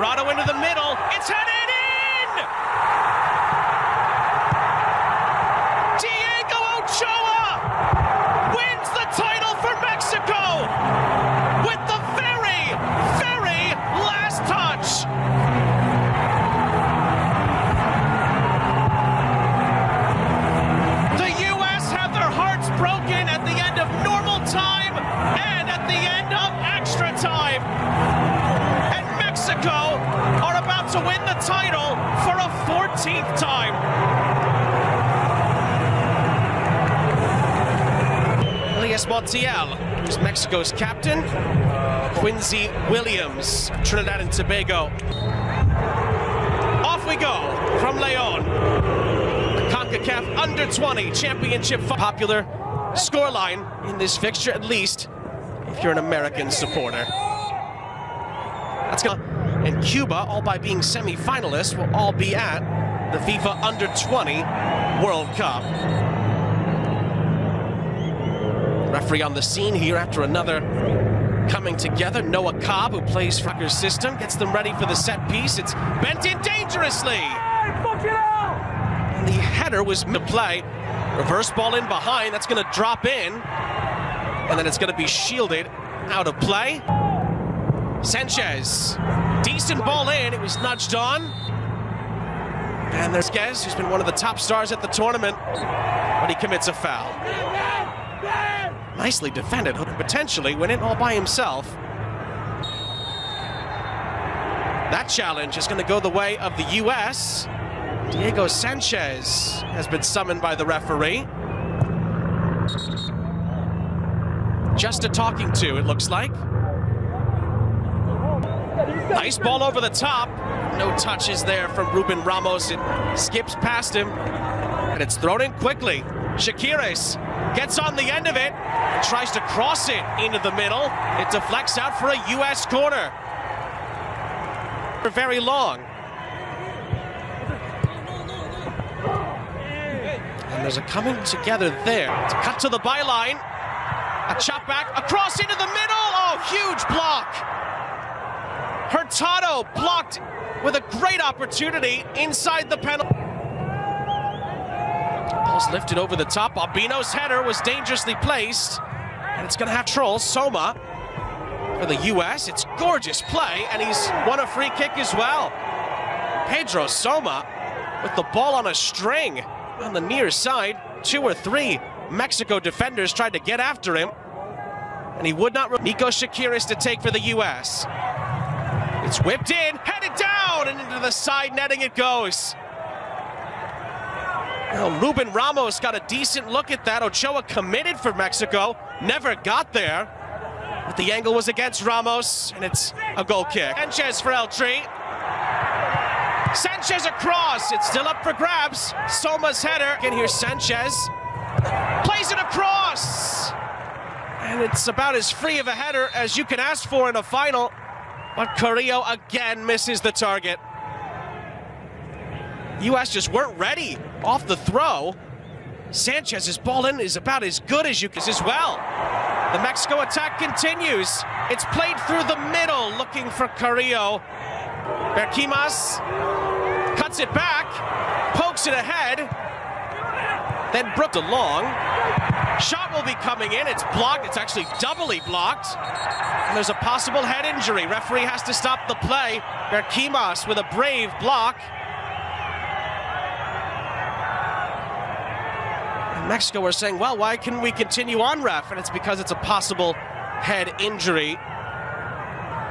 Gerardo into the middle. It's headed in! Diego Ochoa wins the title for Mexico with the very, very last touch. The U.S. have their hearts broken at the end of normal time and at the end of extra time. And Mexico are about to win the title for a 14th time. Elias Montiel, who's Mexico's captain. Quincy Williams, Trinidad and Tobago. Off we go from Leon. The CONCACAF Under-20 Championship. Popular scoreline in this fixture, at least if you're an American supporter. That's gonna, and Cuba, all by being semi-finalists, will all be at the FIFA Under-20 World Cup. Referee on the scene here after another coming together. Noah Cobb, who plays Fracker's system, gets them ready for the set piece. It's bent in dangerously. And the header was to play. Reverse ball in behind. That's going to drop in. And then it's going to be shielded out of play. Sanchez. Decent ball in. It was nudged on. And there's Gez, who's been one of the top stars at the tournament, but he commits a foul. Nicely defended, potentially win it all by himself. That challenge is going to go the way of the U.S. Diego Sanchez has been summoned by the referee. Just a talking to, it looks like. Nice ball over the top. No touches there from Ruben Ramos. It skips past him, and it's thrown in quickly. Shaquires gets on the end of it and tries to cross it into the middle. It deflects out for a U.S. corner. For very long. And there's a coming together there. It's a cut to the byline. A chop back across into the middle. Oh, huge block. Hurtado blocked with a great opportunity inside the penalty. Ball's lifted over the top. Albino's header was dangerously placed. And it's going to have troll. Soma for the U.S. It's gorgeous play, and he's won a free kick as well. Pedro Soma with the ball on a string on the near side. 2 or 3 Mexico defenders tried to get after him, and he would not. Nico Shaquires to take for the U.S. It's whipped in, headed down, and into the side netting it goes. Well, Ruben Ramos got a decent look at that. Ochoa committed for Mexico, never got there. But the angle was against Ramos, and it's a goal kick. Sanchez for Eltree. Sanchez across. It's still up for grabs. Soma's header. And here's Sanchez. Plays it across. And it's about as free of a header as you can ask for in a final. But Carrillo again misses the target. U.S. just weren't ready off the throw. Sanchez's ball in is about as good as you can as well. The Mexico attack continues. It's played through the middle, looking for Carrillo. Berchimas cuts it back, pokes it ahead, then brooked along. Shot will be coming in. It's blocked. It's actually doubly blocked. And there's a possible head injury. Referee has to stop the play. Berchimas with a brave block. Mexico are saying, well, why can we continue on, ref? And it's because it's a possible head injury.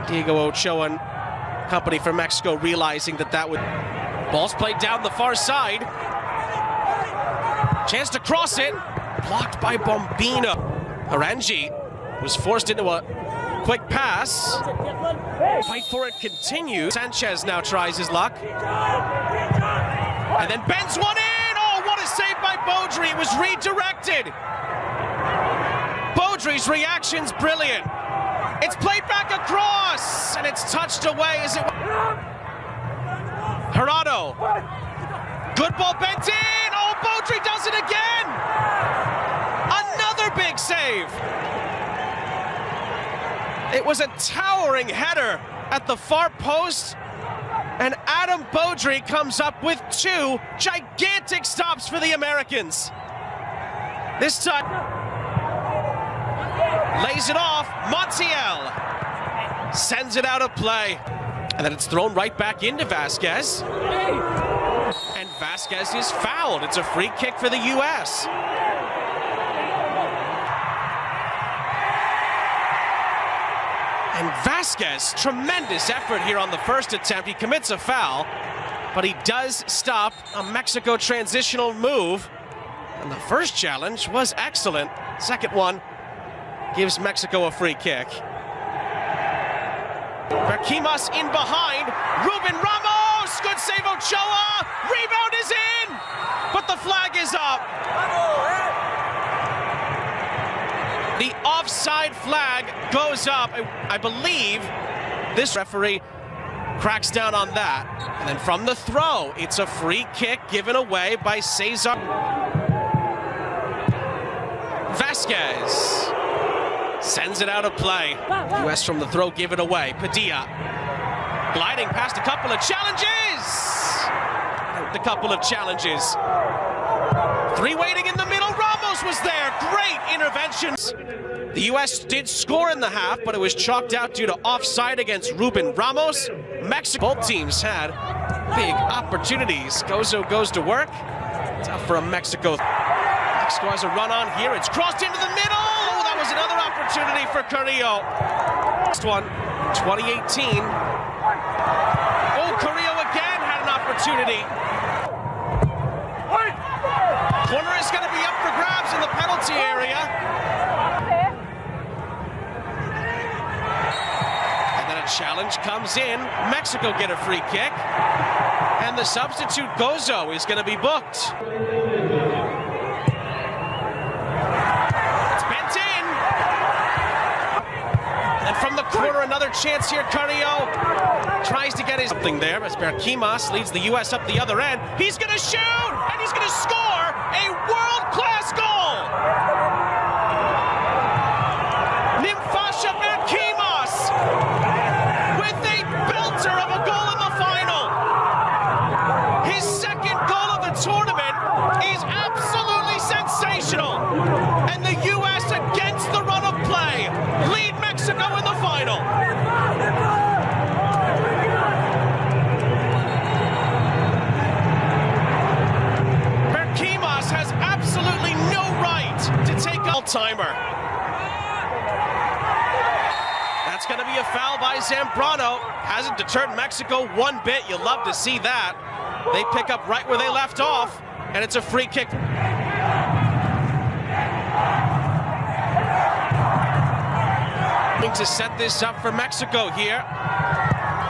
Diego Ochoa and company for Mexico realizing that would... Ball's played down the far side. Chance to cross it. Blocked by Bombino. Arangi was forced into a quick pass. Fight for it continues. Sanchez now tries his luck. And then bends one in. Saved by Beaudry. It was redirected. Beaudry's reaction's brilliant. It's played back across, and it's touched away as it... Gerardo. Good ball bent in. Oh, Beaudry does it again. Another big save. It was a towering header at the far post, And Adam Beaudry comes up with 2 gigantic stops for the Americans. This time, lays it off. Montiel sends it out of play. And then it's thrown right back into Vasquez. And Vasquez is fouled. It's a free kick for the U.S. And Vasquez, tremendous effort here on the first attempt. He commits a foul, but he does stop a Mexico transitional move. And the first challenge was excellent. Second one gives Mexico a free kick. Berchimas in behind. Ruben Ramos, good save Ochoa. Rebound is in, but the flag is up. The offside flag goes up. I believe this referee cracks down on that. And then from the throw, it's a free kick given away by Cesar. Vasquez sends it out of play. U.S. from the throw, give it away. Padilla gliding past a couple of challenges. A couple of challenges. 3 waiting in the middle. Ramos was there. Great interventions. The U.S. did score in the half, but it was chalked out due to offside against Ruben Ramos. Mexico, both teams had big opportunities. Gozo goes to work. Tough for a Mexico. Mexico has a run on here. It's crossed into the middle. Oh, that was another opportunity for Carrillo. Next one, 2018. Oh, Carrillo again had an opportunity. Corner is going to be up for grabs in the penalty area. And then a challenge comes in. Mexico get a free kick. And the substitute Gozo is going to be booked. It's bent in. And from the corner, another chance here. Carrillo tries to get his something there as Berchimas leads the U.S. up the other end. He's going to shoot, and he's going to score a world-class goal. Nimfasha Berchimas with a belter of a goal in the final. His second goal of the tournament is absolutely sensational. And the U.S. against the run of play lead Mexico in the final. Has absolutely no right to take a timer. That's going to be a foul by Zambrano. Hasn't deterred Mexico one bit. You'll love to see that. They pick up right where they left off, and it's a free kick. To set this up for Mexico here.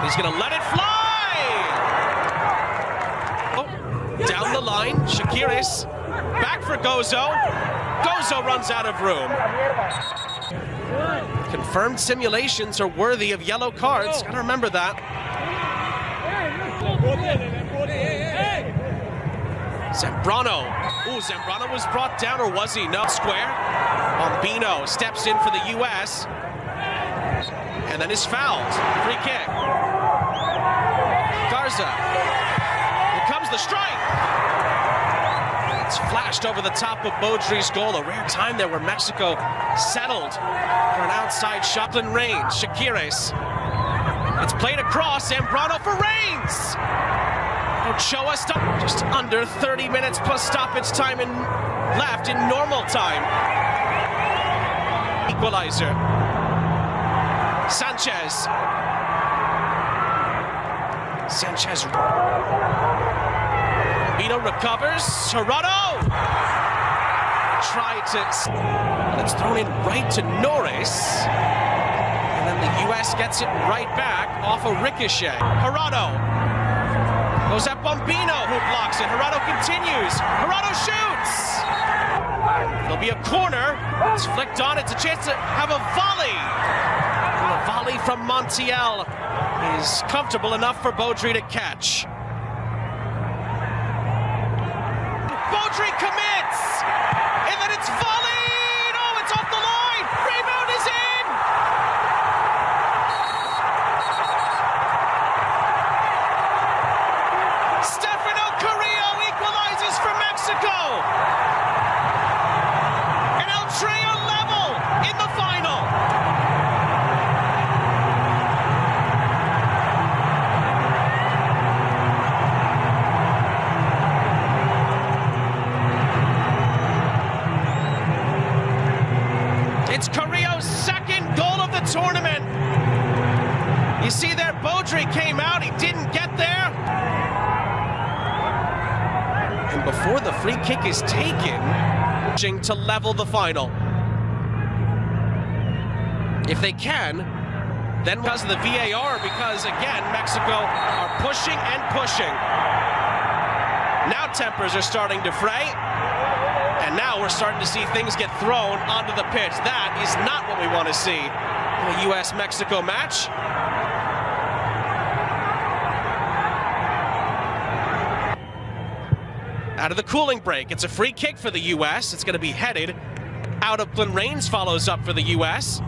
He's going to let it fly. Oh, down the line, Shakiris. Back for Gozo. Gozo runs out of room. Confirmed simulations are worthy of yellow cards. Gotta remember that. Zambrano. Ooh, Zambrano was brought down, or was he? No. Square. Bombino steps in for the U.S. and then is fouled. Free kick. Garza. Here comes the strike. It's flashed over the top of Beaudry's goal. A rare time there where Mexico settled for an outside shot in range. Shakiris. It's played across. Zambrano for Reigns. Ochoa stop. Just under 30 minutes plus stoppage time left in normal time. Equalizer. Sanchez. Vino recovers. Serrano tried to. And it's thrown in right to Norris. And then the U.S. gets it right back off a ricochet. Gerardo goes at Bombino, who blocks it. Gerardo continues. Gerardo shoots. There'll be a corner. It's flicked on. It's a chance to have a volley. And the volley from Montiel is comfortable enough for Beaudry to catch. Beaudry commits, and then it's volleyed. Oh, it's off the line. Rebound is in. You see there, Beaudry came out, he didn't get there. And before the free kick is taken, to level the final. If they can, then because of the VAR, because again, Mexico are pushing and pushing. Now tempers are starting to fray, and now we're starting to see things get thrown onto the pitch. That is not what we want to see in a U.S.-Mexico match. Out of the cooling break, it's a free kick for the U.S. It's going to be headed out of Glen Rains, follows up for the U.S.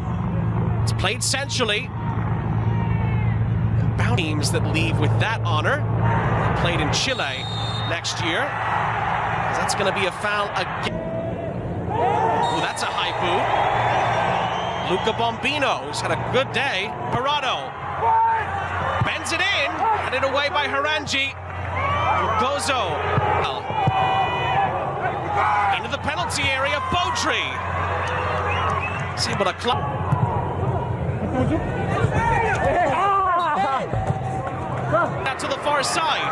It's played centrally. And bound teams that leave with that honor. They played in Chile next year. That's going to be a foul again. Ooh, that's a high boot. Luca Bombino's had a good day. Parado bends it in, headed away by Harangi. Gozo into the penalty area. Beaudry is able to club. Out to the far side.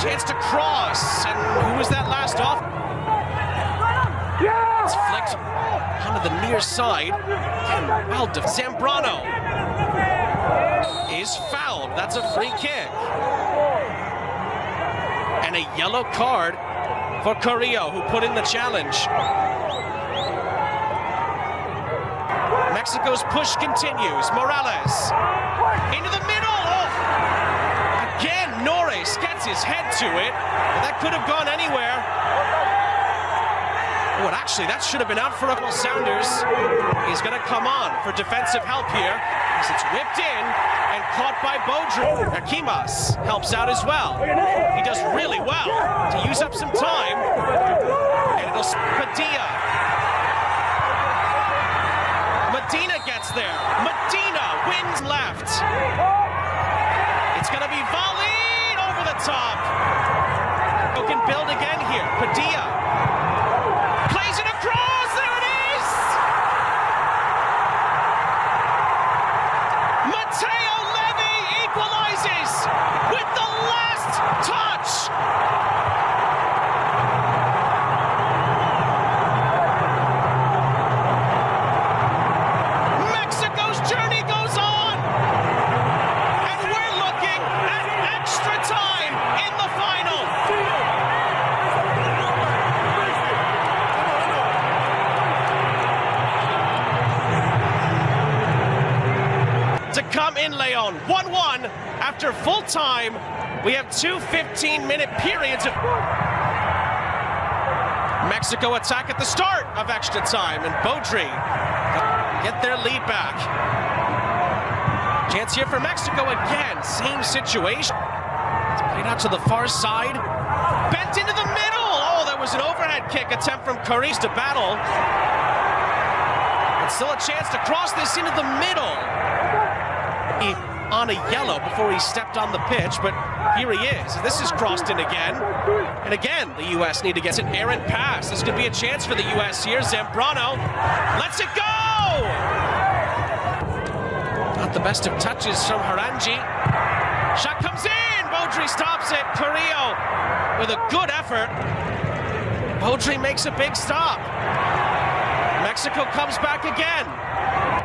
Chance to cross, and who was that last off? It's flicked onto the near side. And well, Zambrano is fouled. That's a free kick. And a yellow card for Carrillo, who put in the challenge. Mexico's push continues. Morales into the middle. Oh. Again, Norris gets his head to it. That could have gone anywhere. Oh, and actually, that should have been out for Sounders. He's going to come on for defensive help here as it's whipped in and caught by Beaudry. Berchimas helps out as well. He does really well to use up some time. And it'll Padilla. Medina gets there. Medina wins left. It's going to be volleyed over the top. Who can build again here? Padilla plays it across. There it is. Mateo Levy equalizes with the last touch. Mexico's journey goes on, and we're looking at extra time in the final. To come in, Leon, 1-1 after full time. We have two 15-minute periods of Mexico attack at the start of extra time, and Beaudry get their lead back. Chance here for Mexico again, same situation. It's played out to the far side, bent into the middle. Oh, that was an overhead kick attempt from Cariz to battle. But still a chance to cross this into the middle. On a yellow before he stepped on the pitch, but here he is. This is crossed in again. And again, the U.S. need to get an errant pass. This could be a chance for the U.S. here. Zambrano lets it go! Not the best of touches from Harangi. Shot comes in! Beaudry stops it. Carrillo with a good effort. Beaudry makes a big stop. Mexico comes back again.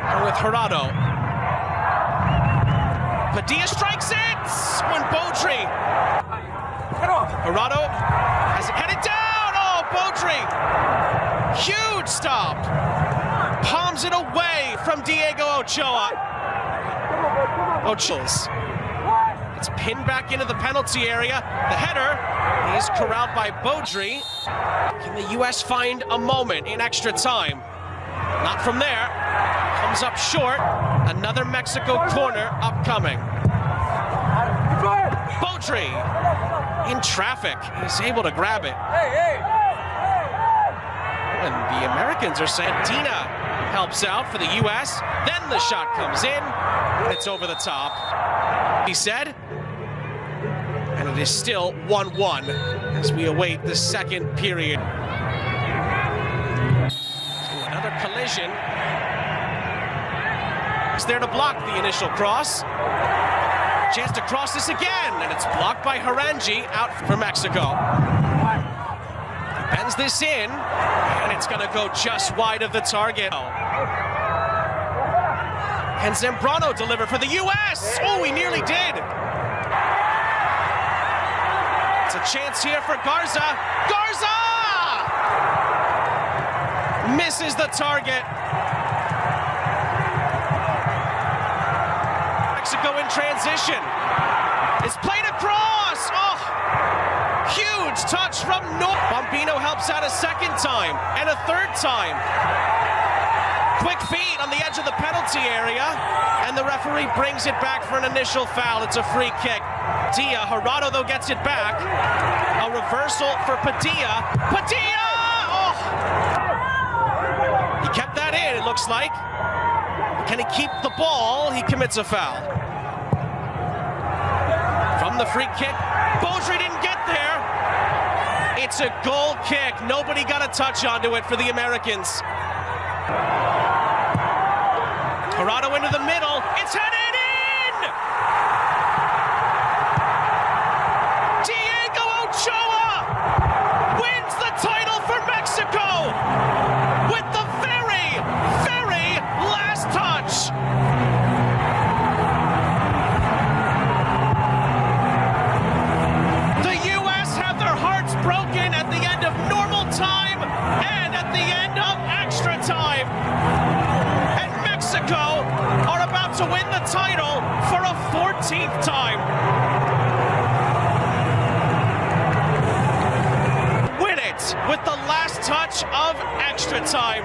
And with Gerardo. Padilla strikes it when Beaudry. Gerardo has it headed down. Oh, Beaudry. Huge stop. Palms it away from Diego Ochoa. Ochoa's. It's pinned back into the penalty area. The header is corralled by Beaudry. Can the U.S. find a moment in extra time? Not from there. Comes up short. Another Mexico corner upcoming. Beaudry in traffic. He's able to grab it. And the Americans are saying Dina helps out for the U.S. Then the shot comes in. And it's over the top. He said. And it is still 1-1 as we await the second period. So another collision. It's there to block the initial cross. Chance to cross this again, and it's blocked by Harangi, out for Mexico. Bends this in, and it's gonna go just wide of the target. Can Zambrano deliver for the U.S.? Oh, he nearly did. It's a chance here for Garza. Garza! Misses the target. Mexico in transition. It's played across. Oh, huge touch from North. Bombino helps out a second time and a third time. Quick feet on the edge of the penalty area, and the referee brings it back for an initial foul. It's a free kick. Padilla, Jurado though gets it back. A reversal for Padilla. Padilla! Oh! He kept that in, it looks like. Can he keep the ball? He commits a foul. From the free kick, Beaudry didn't get there. It's a goal kick. Nobody got a touch onto it for the Americans. Jurado into the middle. It's headed in! Diego Ochoa wins the title for Mexico with the very, very last touch. The U.S. have their hearts broken at the end of normal time and at the end of extra time. And Mexico are about to win the title for a 14th time. Win it with the last touch of extra time.